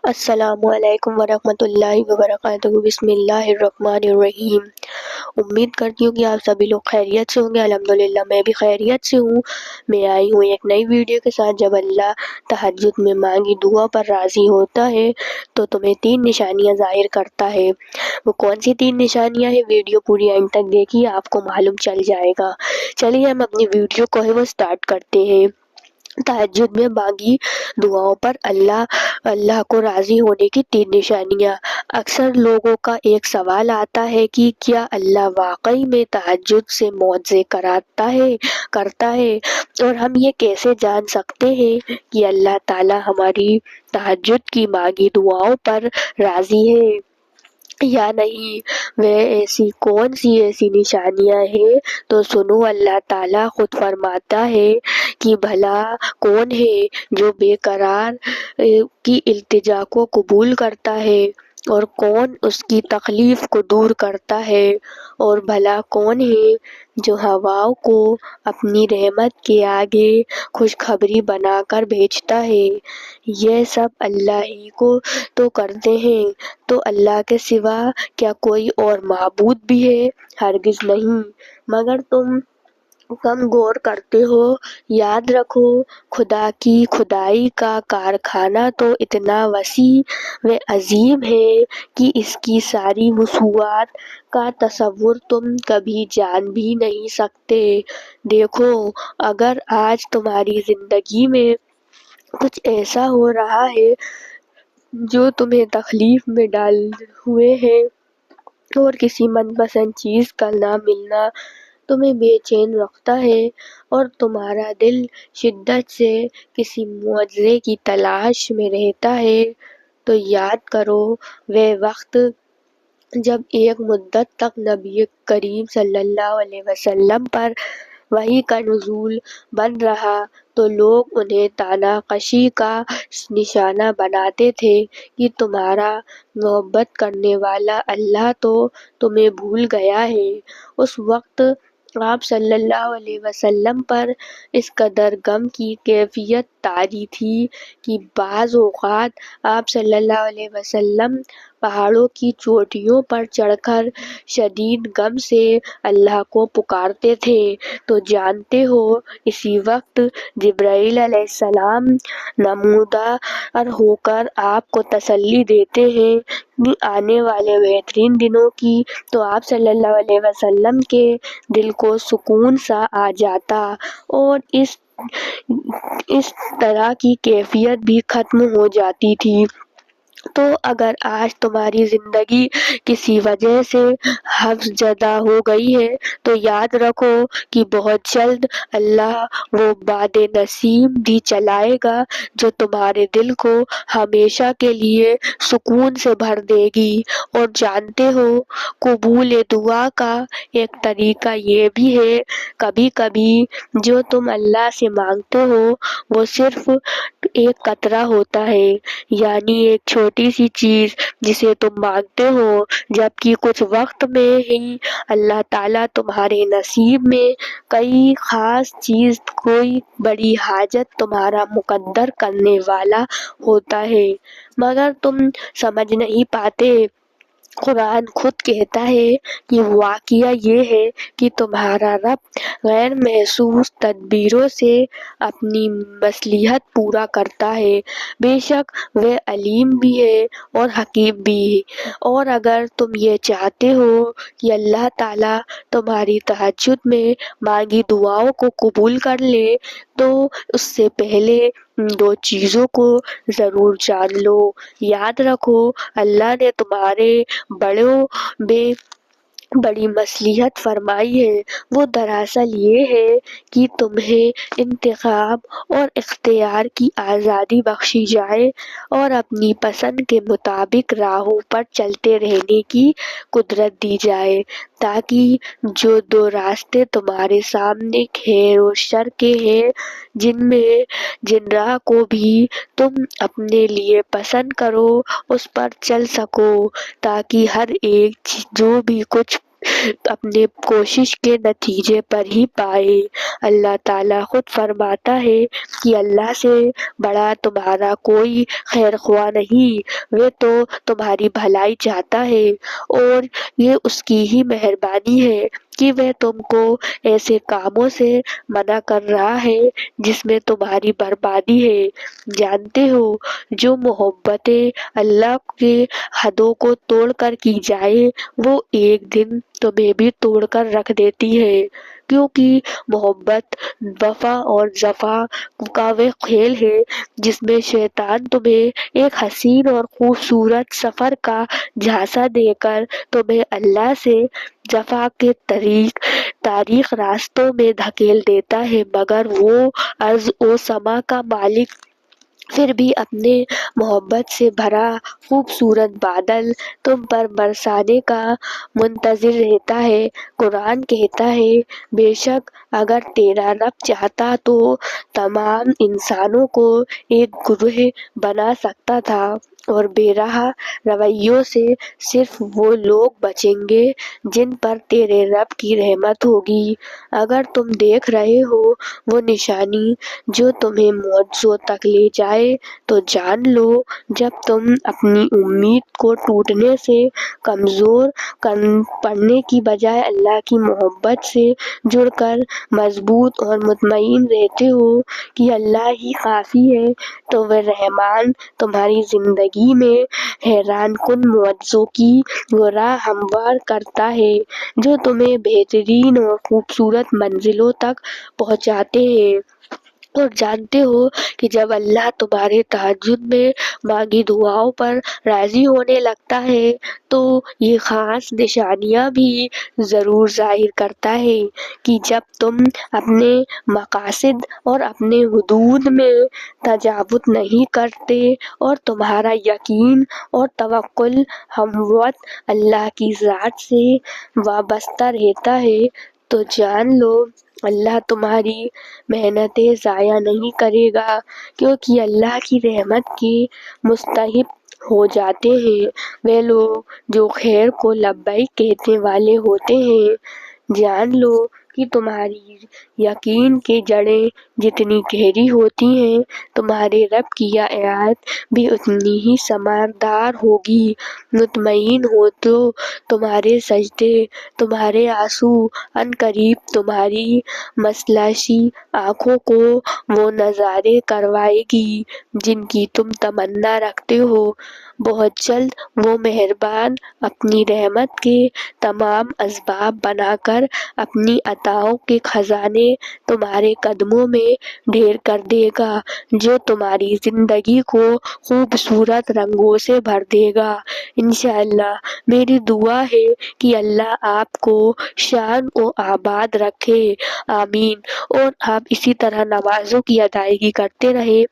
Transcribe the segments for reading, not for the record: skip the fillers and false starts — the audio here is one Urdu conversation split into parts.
السلام علیکم ورحمۃ اللہ وبرکاتہ۔ بسم اللہ الرحمن الرحیم۔ امید کرتی ہوں کہ آپ سبھی لوگ خیریت سے ہوں گے۔ الحمدللہ میں بھی خیریت سے ہوں۔ میں آئی ہوں ایک نئی ویڈیو کے ساتھ۔ جب اللہ تہجد میں مانگی دعا پر راضی ہوتا ہے تو تمہیں 3 نشانیاں ظاہر کرتا ہے۔ وہ کون سی 3 نشانیاں ہیں؟ ویڈیو پوری اینڈ تک دیکھیے، آپ کو معلوم چل جائے گا۔ چلیے ہم اپنی ویڈیو کو وہ سٹارٹ کرتے ہیں۔ تہجد میں مانگی دعاؤں پر اللہ کو راضی ہونے کی 3 نشانیاں۔ اکثر لوگوں کا ایک سوال آتا ہے کہ کیا اللہ واقعی میں تہجد سے معجزے کرتا ہے اور ہم یہ کیسے جان سکتے ہیں کہ اللہ تعالی ہماری تہجد کی مانگی دعاؤں پر راضی ہے یا نہیں؟ وہ کون سی ایسی نشانیاں ہیں؟ تو سنو، اللہ تعالیٰ خود فرماتا ہے کہ بھلا کون ہے جو بے قرار کی التجا کو قبول کرتا ہے اور کون اس کی تکلیف کو دور کرتا ہے، اور بھلا کون ہے جو ہواؤں کو اپنی رحمت کے آگے خوشخبری بنا کر بھیجتا ہے۔ یہ سب اللہ ہی کو تو کرتے ہیں، تو اللہ کے سوا کیا کوئی اور معبود بھی ہے؟ ہرگز نہیں۔ مگر تم کم غور کرتے ہو۔ یاد رکھو، خدا کی خدائی کا کارخانہ تو اتنا وسیع و عظیم ہے کہ اس کی ساری وسعت کا تصور تم کبھی جان بھی نہیں سکتے۔ دیکھو، اگر آج تمہاری زندگی میں کچھ ایسا ہو رہا ہے جو تمہیں تکلیف میں ڈالے ہوئے ہے، اور کسی من پسند چیز کا نہ ملنا تمہیں بے چین رکھتا ہے، اور تمہارا دل شدت سے کسی معجزے کی تلاش میں رہتا ہے، تو یاد کرو وہ وقت جب ایک مدت تک نبی کریم صلی اللہ علیہ وسلم پر وحی کا نزول بند رہا تو لوگ انہیں طعنہ کشی کا نشانہ بناتے تھے کہ تمہارا محبت کرنے والا اللہ تو تمہیں بھول گیا ہے۔ اس وقت آپ صلی اللہ علیہ وسلم پر اس قدر غم کی کیفیت طاری تھی کہ بعض اوقات آپ صلی اللہ علیہ وسلم پہاڑوں کی چوٹیوں پر چڑھ کر شدید غم سے اللہ کو پکارتے تھے۔ تو جانتے ہو، اسی وقت جبرائیل علیہ السلام نمودار ہو کر آپ کو تسلی دیتے ہیں آنے والے بہترین دنوں کی، تو آپ صلی اللہ علیہ وسلم کے دل کو سکون سا آ جاتا اور اس طرح کی کیفیت بھی ختم ہو جاتی تھی۔ تو اگر آج تمہاری زندگی کسی وجہ سے حبس زدہ ہو گئی ہے تو یاد رکھو کہ بہت جلد اللہ وہ باد نسیم بھی چلائے گا جو تمہارے دل کو ہمیشہ کے لیے سکون سے بھر دے گی۔ اور جانتے ہو، قبول دعا کا ایک طریقہ یہ بھی ہے، کبھی کبھی جو تم اللہ سے مانگتے ہو وہ صرف ایک قطرہ ہوتا ہے، یعنی ایک چھوٹی سی چیز جسے تم مانگتے ہو، جبکہ کچھ وقت میں ہی اللہ تعالیٰ تمہارے نصیب میں کوئی خاص چیز، کوئی بڑی حاجت تمہارا مقدر کرنے والا ہوتا ہے، مگر تم سمجھ نہیں پاتے۔ قرآن خود کہتا ہے کہ واقعہ یہ ہے کہ تمہارا رب غیر محسوس تدبیروں سے اپنی مصلحت پورا کرتا ہے، بے شک وہ علیم بھی ہے اور حکیم بھی۔ اور اگر تم یہ چاہتے ہو کہ اللہ تعالیٰ تمہاری تہجد میں مانگی دعاؤں کو قبول کر لے تو اس سے پہلے ان 2 چیزوں کو ضرور جان لو۔ یاد رکھو، اللہ نے تمہارے بڑی مصلحت فرمائی ہے، وہ دراصل یہ ہے کہ تمہیں انتخاب اور اختیار کی آزادی بخشی جائے اور اپنی پسند کے مطابق راہوں پر چلتے رہنے کی قدرت دی جائے، تاکہ جو 2 راستے تمہارے سامنے خیر و شر کے ہیں، جن راہ کو بھی تم اپنے لیے پسند کرو اس پر چل سکو، تاکہ ہر ایک جو بھی کچھ اپنے کوشش کے نتیجے پر ہی پائے۔ اللہ تعالیٰ خود فرماتا ہے کہ اللہ سے بڑا تمہارا کوئی خیر خواہ نہیں، وہ تو تمہاری بھلائی چاہتا ہے، اور یہ اس کی ہی مہربانی ہے کہ وہ تم کو ایسے کاموں سے منع کر رہا ہے جس میں تمہاری بربادی ہے۔ جانتے ہو جو محبتیں اللہ کے حدوں کو توڑ کر کی جائے وہ ایک دن تمہیں بھی توڑ کر رکھ دیتی ہے، کیونکہ محبت وفا اور جفا کا وہ کھیل ہے جس میں شیطان تمہیں ایک حسین اور خوبصورت سفر کا جھانسا دے کر تمہیں اللہ سے جفا کے تاریخ راستوں میں دھکیل دیتا ہے، مگر وہ ارض و سما کا مالک پھر بھی اپنے محبت سے بھرا خوبصورت بادل تم پر برسانے کا منتظر رہتا ہے۔ قرآن کہتا ہے بے شک اگر تیرا رب چاہتا تو تمام انسانوں کو ایک گروہ بنا سکتا تھا، اور بے راہ رویوں سے صرف وہ لوگ بچیں گے جن پر تیرے رب کی رحمت ہوگی۔ اگر تم دیکھ رہے ہو وہ نشانی جو تمہیں معجزوں تک لے جائے تو جان لو جب تم اپنی امید کو ٹوٹنے سے کمزور پڑنے کی بجائے اللہ کی محبت سے جڑ کر مضبوط اور مطمئن رہتے ہو کہ اللہ ہی کافی ہے، تو وہ رحمان تمہاری زندگی میں حیران کن معجزوں کی وہ راہ ہموار کرتا ہے جو تمہیں بہترین اور خوبصورت منزلوں تک پہنچاتے ہیں۔ اور جانتے ہو کہ جب اللہ تمہارے تہجد میں مانگی دعاؤں پر راضی ہونے لگتا ہے تو یہ خاص نشانیاں بھی ضرور ظاہر کرتا ہے کہ جب تم اپنے مقاصد اور اپنے حدود میں تجاوز نہیں کرتے اور تمہارا یقین اور توکل ہم وقت اللہ کی ذات سے وابستہ رہتا ہے، تو جان لو اللہ تمہاری محنتیں ضائع نہیں کرے گا، کیونکہ اللہ کی رحمت کے مستحق ہو جاتے ہیں وہ لوگ جو خیر کو لبیک کہنے والے ہوتے ہیں۔ جان لو کہ تمہاری یقین کی جڑیں جتنی گہری ہوتی ہیں تمہارے رب کی اطاعت بھی اتنی ہی ثمردار ہوگی۔ مطمئن ہو تو تمہارے سجدے، تمہارے آنسو عنقریب تمہاری متلاشی آنکھوں کو وہ نظارے کروائے گی جن کی تم تمنا رکھتے ہو۔ بہت جلد وہ مہربان اپنی رحمت کے تمام اسباب بنا کر اپنی عطاؤں کے خزانے تمہارے قدموں میں ڈھیر کر دے گا، جو تمہاری زندگی کو خوبصورت رنگوں سے بھر دے گا۔ انشاءاللہ میری دعا ہے کہ اللہ آپ کو شان و آباد رکھے، آمین۔ اور آپ اسی طرح نمازوں کی ادائیگی کرتے رہیں،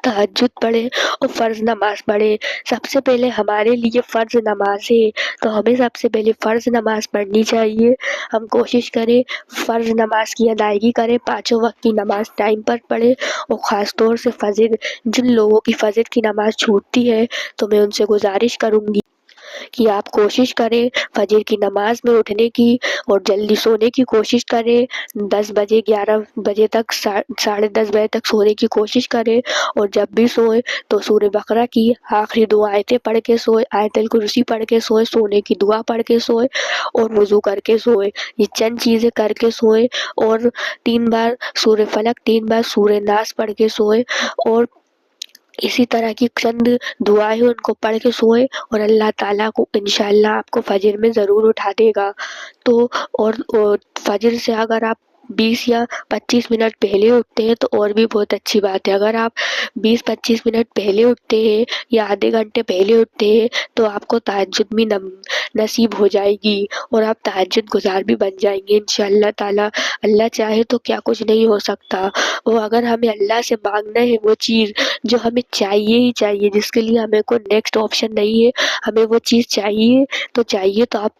تہجد پڑھیں اور فرض نماز پڑھیں۔ سب سے پہلے ہمارے لیے فرض نماز ہے تو ہمیں سب سے پہلے فرض نماز پڑھنی چاہیے۔ ہم کوشش کریں فرض نماز کی ادائیگی کریں، پانچوں وقت کی نماز ٹائم پر پڑھیں، اور خاص طور سے فجر، جن لوگوں کی فجر کی نماز چھوٹتی ہے تو میں ان سے گزارش کروں گی کہ آپ کوشش کریں فجر کی نماز میں اٹھنے کی اور جلدی سونے کی کوشش کریں۔ 10 بجے 11 بجے تک 10:30 بجے تک سونے کی کوشش کریں، اور جب بھی سوئیں تو سورہ بقرہ کی آخری 2 آیتیں پڑھ کے سوئیں، آیت الکرسی پڑھ کے سوئیں، سونے کی دعا پڑھ کے سوئیں اور وضو کر کے سوئیں۔ یہ چند چیزیں کر کے سوئیں، اور 3 بار سورہ فلق، 3 بار سورہ ناس پڑھ کے سوئیں، اور اسی طرح کی چند دعائیں ان کو پڑھ کے سوئیں، اور اللہ تعالیٰ کو انشاءاللہ آپ کو فجر میں ضرور اٹھا دے گا۔ تو اور فجر سے اگر آپ 20 یا 25 منٹ پہلے اٹھتے ہیں تو اور بھی بہت اچھی بات ہے۔ اگر آپ 20-25 منٹ پہلے اٹھتے ہیں یا آدھے گھنٹے پہلے اٹھتے ہیں تو آپ کو تہجد بھی نصیب ہو جائے گی، اور آپ تہجد گزار بھی بن جائیں گے انشاءاللہ تعالیٰ۔ اللہ چاہے تو کیا کچھ نہیں ہو سکتا، وہ اگر ہمیں اللہ سے مانگنا ہے وہ چیز جو ہمیں چاہیے ہی چاہیے، جس کے لیے ہمیں کوئی نیکسٹ آپشن نہیں ہے، ہمیں وہ چیز چاہیے تو آپ